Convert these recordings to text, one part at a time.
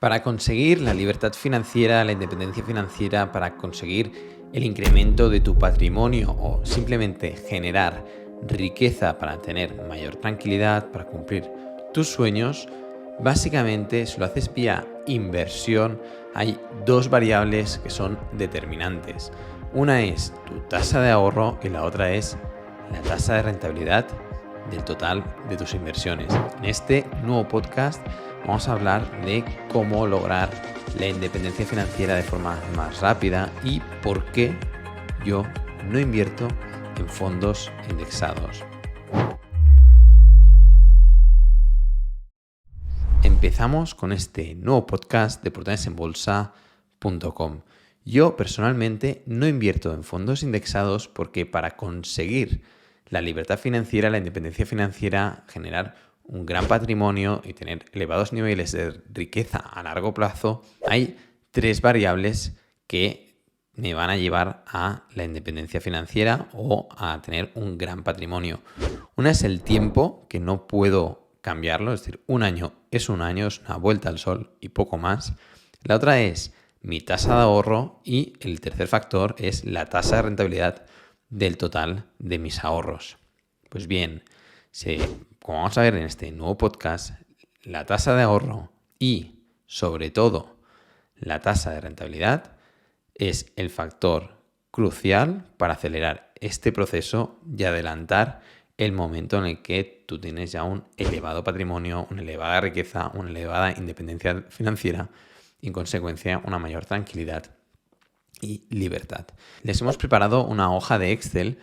Para conseguir la libertad financiera, la independencia financiera, para conseguir el incremento de tu patrimonio o simplemente generar riqueza para tener mayor tranquilidad, para cumplir tus sueños, básicamente si lo haces vía inversión, hay dos variables que son determinantes. Una es tu tasa de ahorro y la otra es la tasa de rentabilidad del total de tus inversiones. En este nuevo podcast vamos a hablar de cómo lograr la independencia financiera de forma más rápida y por qué yo no invierto en fondos indexados. Empezamos con este nuevo podcast de oportunidadesenbolsa.com. Yo personalmente no invierto en fondos indexados porque para conseguir la libertad financiera, la independencia financiera, generar un gran patrimonio y tener elevados niveles de riqueza a largo plazo, hay tres variables que me van a llevar a la independencia financiera o a tener un gran patrimonio. Una es el tiempo, que no puedo cambiarlo, es decir, un año, es una vuelta al sol y poco más. La otra es mi tasa de ahorro y el tercer factor es la tasa de rentabilidad del total de mis ahorros. Pues bien, como vamos a ver en este nuevo podcast, la tasa de ahorro y, sobre todo, la tasa de rentabilidad es el factor crucial para acelerar este proceso y adelantar el momento en el que tú tienes ya un elevado patrimonio, una elevada riqueza, una elevada independencia financiera y, en consecuencia, una mayor tranquilidad y libertad. Les hemos preparado una hoja de Excel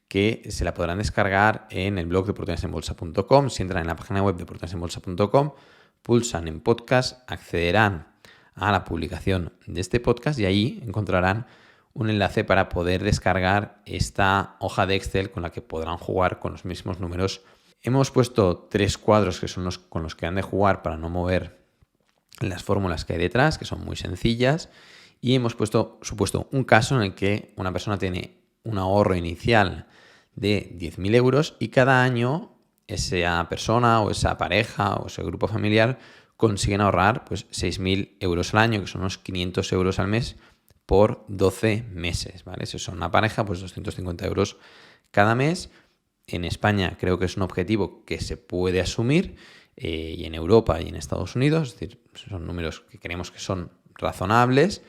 que se la podrán descargar en el blog de oportunidadesenbolsa.com. Si entran en la página web de oportunidadesenbolsa.com, pulsan en podcast, accederán a la publicación de este podcast y ahí encontrarán un enlace para poder descargar esta hoja de Excel con la que podrán jugar con los mismos números. Hemos puesto tres cuadros que son los con los que han de jugar para no mover las fórmulas que hay detrás, que son muy sencillas, y hemos supuesto un caso en el que una persona tiene un ahorro inicial de 10.000 euros y cada año esa persona o esa pareja o ese grupo familiar consiguen ahorrar pues 6.000 euros al año, que son unos 500 euros al mes por 12 meses, ¿vale? Si son una pareja, pues 250 euros cada mes. En España creo que es un objetivo que se puede asumir y en Europa y en Estados Unidos, es decir, son números que creemos que son razonables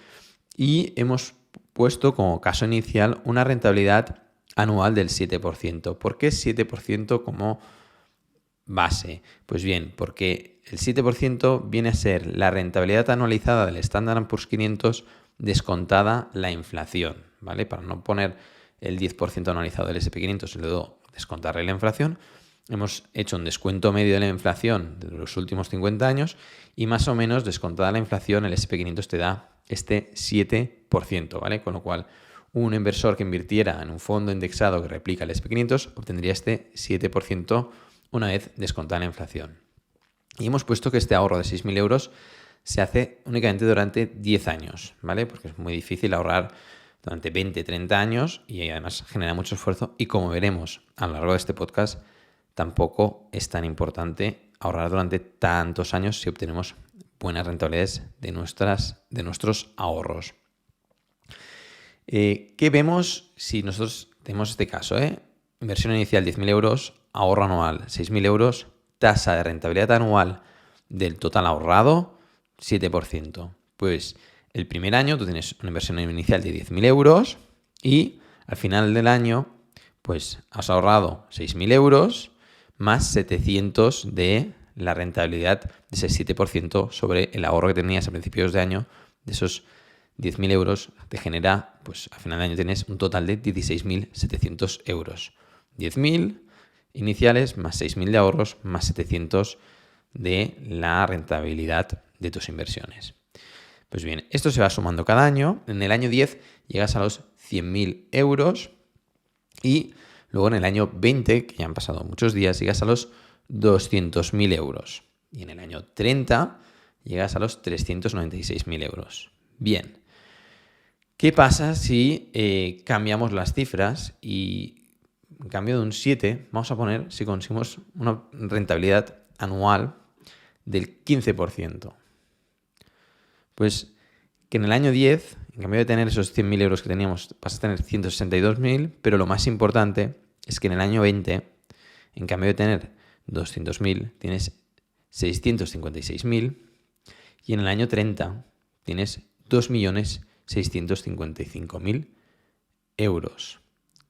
y hemos puesto como caso inicial una rentabilidad anual del 7%. ¿Por qué 7% como base? Pues bien, porque el 7% viene a ser la rentabilidad anualizada del Standard & Poor's 500 descontada la inflación, ¿vale? Para no poner el 10% anualizado del S&P 500 y luego descontarle la inflación, hemos hecho un descuento medio de la inflación de los últimos 50 años y más o menos descontada la inflación el S&P 500 te da este 7%, ¿vale? Con lo cual, un inversor que invirtiera en un fondo indexado que replica el S&P 500 obtendría este 7% una vez descontada la inflación. Y hemos puesto que este ahorro de 6.000 euros se hace únicamente durante 10 años, ¿vale? Porque es muy difícil ahorrar durante 20, 30 años y además genera mucho esfuerzo y como veremos a lo largo de este podcast, tampoco es tan importante ahorrar durante tantos años si obtenemos buenas rentabilidades de nuestros ahorros. ¿Qué vemos si nosotros tenemos este caso? Inversión inicial 10.000 euros, ahorro anual 6.000 euros, tasa de rentabilidad anual del total ahorrado 7%. Pues el primer año tú tienes una inversión inicial de 10.000 euros y al final del año pues has ahorrado 6.000 euros más 700 de la rentabilidad de ese 7% sobre el ahorro que tenías a principios de año. De esos 10.000 euros te genera, pues a final de año tienes un total de 16.700 euros. 10.000 iniciales más 6.000 de ahorros más 700 de la rentabilidad de tus inversiones. Pues bien, esto se va sumando cada año. En el año 10 llegas a los 100.000 euros y luego en el año 20, que ya han pasado muchos días, llegas a los 200.000 euros. Y en el año 30 llegas a los 396.000 euros. Bien, ¿qué pasa si cambiamos las cifras y en cambio de un 7 vamos a poner si conseguimos una rentabilidad anual del 15%? Pues que en el año 10, en cambio de tener esos 100.000 euros que teníamos, vas a tener 162.000, pero lo más importante es que en el año 20, en cambio de tener 200.000, tienes 656.000 y en el año 30 tienes 2.655.000 euros.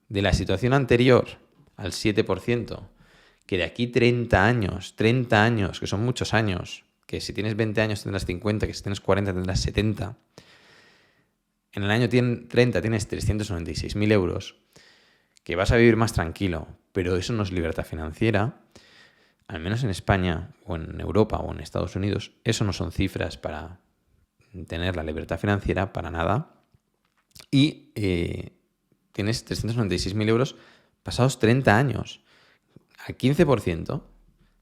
De la situación anterior al 7%, que de aquí 30 años, que son muchos años, que si tienes 20 años tendrás 50, que si tienes 40 tendrás 70, en el año 30 tienes 396.000 euros, que vas a vivir más tranquilo, pero eso no es libertad financiera. Al menos en España o en Europa o en Estados Unidos, eso no son cifras para tener la libertad financiera, para nada. Y tienes 396.000 euros pasados 30 años. Al 15%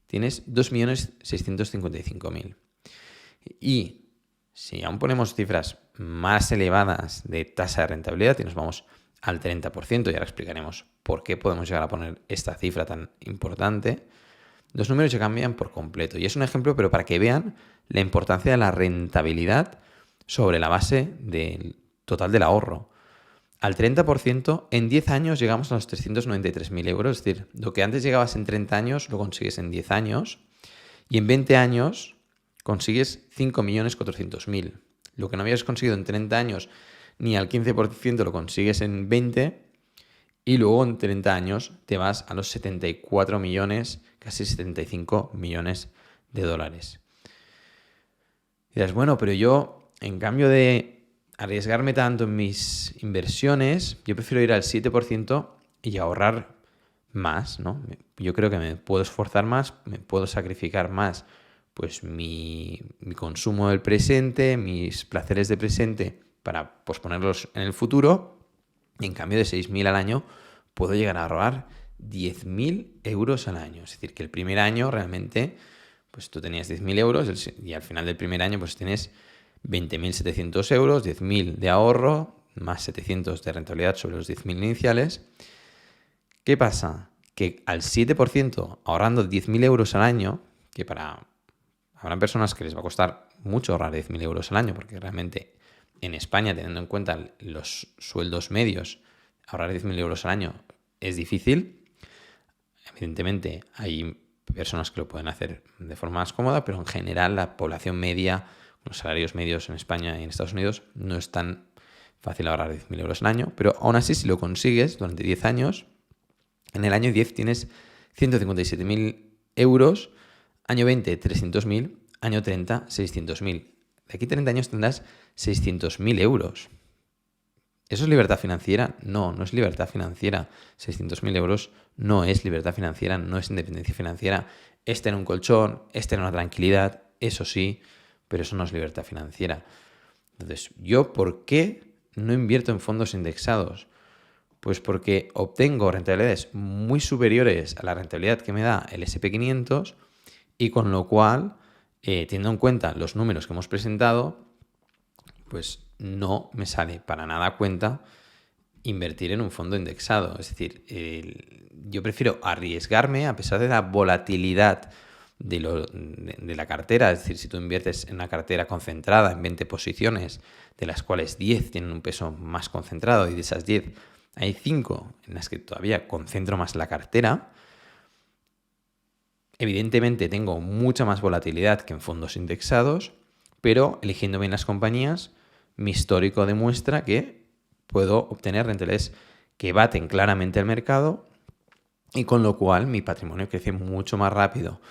tienes 2.655.000. Y si aún ponemos cifras más elevadas de tasa de rentabilidad y nos vamos al 30%, y ahora explicaremos por qué podemos llegar a poner esta cifra tan importante, los números se cambian por completo. Y es un ejemplo, pero para que vean la importancia de la rentabilidad sobre la base del total del ahorro. Al 30%, en 10 años llegamos a los 393.000 euros. Es decir, lo que antes llegabas en 30 años lo consigues en 10 años. Y en 20 años consigues 5.400.000. Lo que no habías conseguido en 30 años ni al 15% lo consigues en 20. Y luego en 30 años te vas a los 74 millones, casi 75 millones de dólares. Y dirás, bueno, pero yo, en cambio de arriesgarme tanto en mis inversiones, yo prefiero ir al 7% y ahorrar más, ¿no? Yo creo que me puedo esforzar más, me puedo sacrificar más, pues mi consumo del presente, mis placeres de presente para posponerlos en el futuro. Y en cambio de 6.000 al año puedo llegar a ahorrar 10.000 euros al año. Es decir, que el primer año realmente, pues tú tenías 10.000 euros y al final del primer año pues tienes 20.700 euros, 10.000 de ahorro, más 700 de rentabilidad sobre los 10.000 iniciales. ¿Qué pasa? Que al 7% ahorrando 10.000 euros al año, que habrán personas que les va a costar mucho ahorrar 10.000 euros al año, porque realmente en España, teniendo en cuenta los sueldos medios, ahorrar 10.000 euros al año es difícil. Evidentemente hay personas que lo pueden hacer de forma más cómoda, pero en general la población media, los salarios medios en España y en Estados Unidos, no es tan fácil ahorrar 10.000 euros al año. Pero aún así, si lo consigues durante 10 años, en el año 10 tienes 157.000 euros, año 20 300.000, año 30 600.000. De aquí 30 años tendrás 600.000 euros. ¿Eso es libertad financiera? No, no es libertad financiera. 600.000 euros no es libertad financiera, no es independencia financiera. Es tener un colchón, es tener una tranquilidad, eso sí, pero eso no es libertad financiera. Entonces, ¿yo por qué no invierto en fondos indexados? Pues porque obtengo rentabilidades muy superiores a la rentabilidad que me da el SP500 y con lo cual, teniendo en cuenta los números que hemos presentado, pues no me sale para nada a cuenta invertir en un fondo indexado. Es decir, yo prefiero arriesgarme a pesar de la volatilidad de la cartera. Es decir, si tú inviertes en una cartera concentrada en 20 posiciones, de las cuales 10 tienen un peso más concentrado y de esas 10 hay 5 en las que todavía concentro más la cartera, evidentemente tengo mucha más volatilidad que en fondos indexados, pero eligiendo bien las compañías, mi histórico demuestra que puedo obtener rentabilidades que baten claramente al mercado y con lo cual mi patrimonio crece mucho más rápido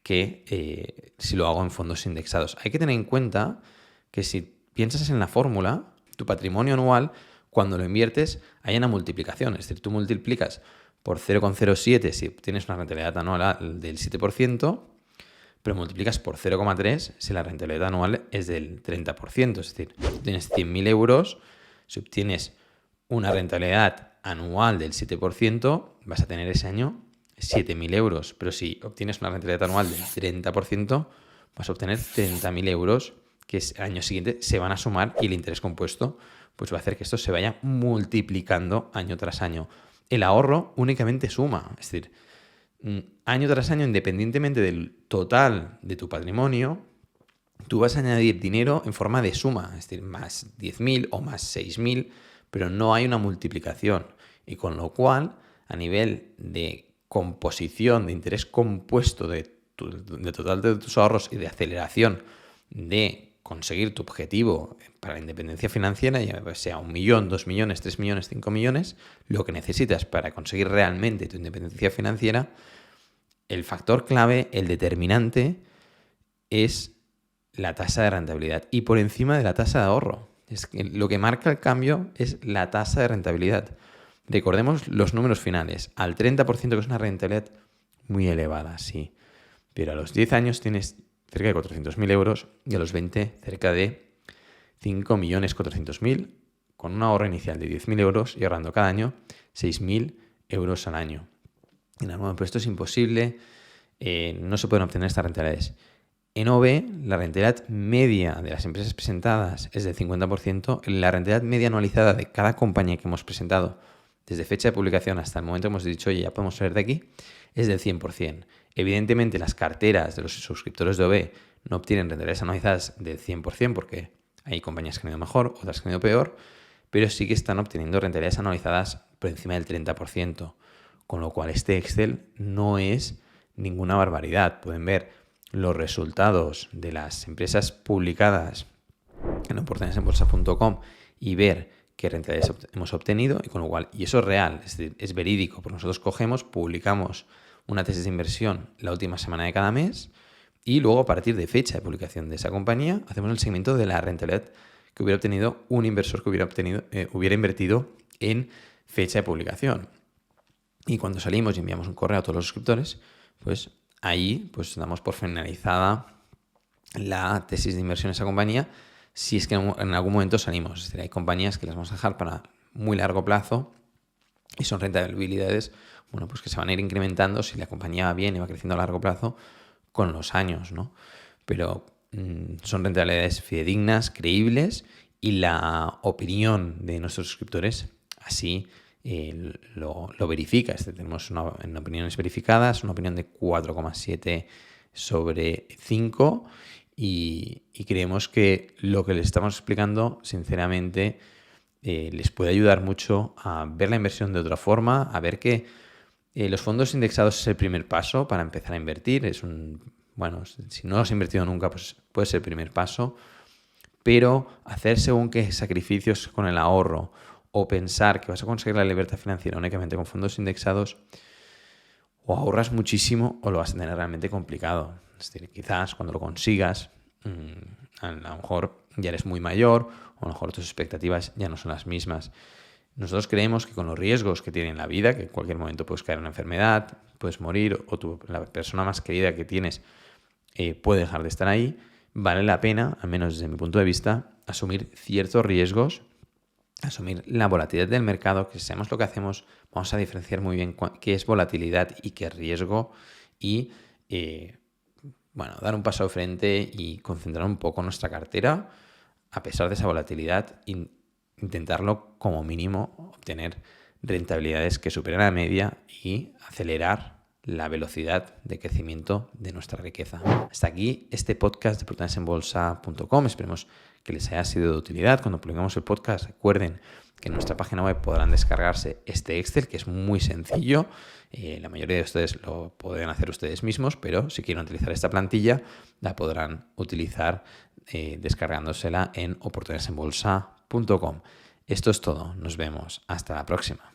que si lo hago en fondos indexados. Hay que tener en cuenta que si piensas en la fórmula, tu patrimonio anual, cuando lo inviertes, hay una multiplicación. Es decir, tú multiplicas por 0,07 si obtienes una rentabilidad anual del 7%, pero multiplicas por 0,3 si la rentabilidad anual es del 30%. Es decir, tienes 100.000 euros, si obtienes una rentabilidad anual del 7%, vas a tener ese año 7.000 euros. Pero si obtienes una rentabilidad anual del 30%, vas a obtener 30.000 euros que el año siguiente se van a sumar y el interés compuesto pues va a hacer que esto se vaya multiplicando año tras año. El ahorro únicamente suma, es decir, año tras año, independientemente del total de tu patrimonio, tú vas a añadir dinero en forma de suma, es decir, más 10.000 o más 6.000, pero no hay una multiplicación. Y con lo cual, a nivel de composición de interés compuesto de total de tus ahorros y de aceleración de conseguir tu objetivo para la independencia financiera, ya sea 1 millón, 2 millones, 3 millones, 5 millones, lo que necesitas para conseguir realmente tu independencia financiera, el factor clave, el determinante, es la tasa de rentabilidad y por encima de la tasa de ahorro. Es que lo que marca el cambio es la tasa de rentabilidad. Recordemos los números finales. Al 30%, que es una rentabilidad muy elevada, sí. Pero a los 10 años tienes cerca de 400.000 euros y a los 20 cerca de 5.400.000, con un ahorro inicial de 10.000 euros y ahorrando cada año 6.000 euros al año. Bueno, pero esto es imposible, no se pueden obtener estas rentabilidades. En OB, la rentabilidad media de las empresas presentadas es del 50%, la rentabilidad media anualizada de cada compañía que hemos presentado desde fecha de publicación hasta el momento que hemos dicho, oye, ya podemos salir de aquí, es del 100%. Evidentemente, las carteras de los suscriptores de OB no obtienen rentabilidades anualizadas del 100% porque hay compañías que han ido mejor, otras que han ido peor, pero sí que están obteniendo rentabilidades anualizadas por encima del 30%, con lo cual este Excel no es ninguna barbaridad. Pueden ver los resultados de las empresas publicadas en oportunidadesenbolsa.com y ver qué rentabilidades hemos obtenido, y con lo cual, y eso es real, es decir, es verídico, porque nosotros cogemos, publicamos una tesis de inversión la última semana de cada mes y luego a partir de fecha de publicación de esa compañía hacemos el seguimiento de la rentabilidad que hubiera obtenido un inversor que hubiera invertido en fecha de publicación. Y cuando salimos y enviamos un correo a todos los suscriptores, pues ahí pues damos por finalizada la tesis de inversión en esa compañía, si es que en algún momento salimos. Es decir, hay compañías que las vamos a dejar para muy largo plazo y son rentabilidades, bueno, pues que se van a ir incrementando si la compañía va bien y va creciendo a largo plazo con los años, ¿no? Pero son rentabilidades fidedignas, creíbles, y la opinión de nuestros suscriptores así lo verifica. Tenemos opiniones verificadas, una opinión de 4,7 sobre 5 y creemos que lo que les estamos explicando, sinceramente, les puede ayudar mucho a ver la inversión de otra forma, a ver que los fondos indexados es el primer paso para empezar a invertir. Si no has invertido nunca, pues puede ser el primer paso, pero hacer según qué sacrificios con el ahorro o pensar que vas a conseguir la libertad financiera únicamente con fondos indexados, o ahorras muchísimo o lo vas a tener realmente complicado. Es decir, quizás cuando lo consigas, a lo mejor ya eres muy mayor o a lo mejor tus expectativas ya no son las mismas. Nosotros creemos que con los riesgos que tiene la vida, que en cualquier momento puedes caer en una enfermedad, puedes morir o la persona más querida que tienes puede dejar de estar ahí, vale la pena, al menos desde mi punto de vista, asumir ciertos riesgos, asumir la volatilidad del mercado, que si sabemos lo que hacemos, vamos a diferenciar muy bien qué es volatilidad y qué es riesgo y dar un paso de frente y concentrar un poco nuestra cartera a pesar de esa volatilidad e intentarlo como mínimo obtener rentabilidades que superen la media y acelerar la velocidad de crecimiento de nuestra riqueza. Hasta aquí este podcast de oportunidadesenbolsa.com. Esperemos que les haya sido de utilidad. Cuando publicamos el podcast, recuerden que en nuestra página web podrán descargarse este Excel, que es muy sencillo. La mayoría de ustedes lo pueden hacer ustedes mismos, pero si quieren utilizar esta plantilla, la podrán utilizar descargándosela en oportunidadesenbolsa.com. Esto es todo. Nos vemos. Hasta la próxima.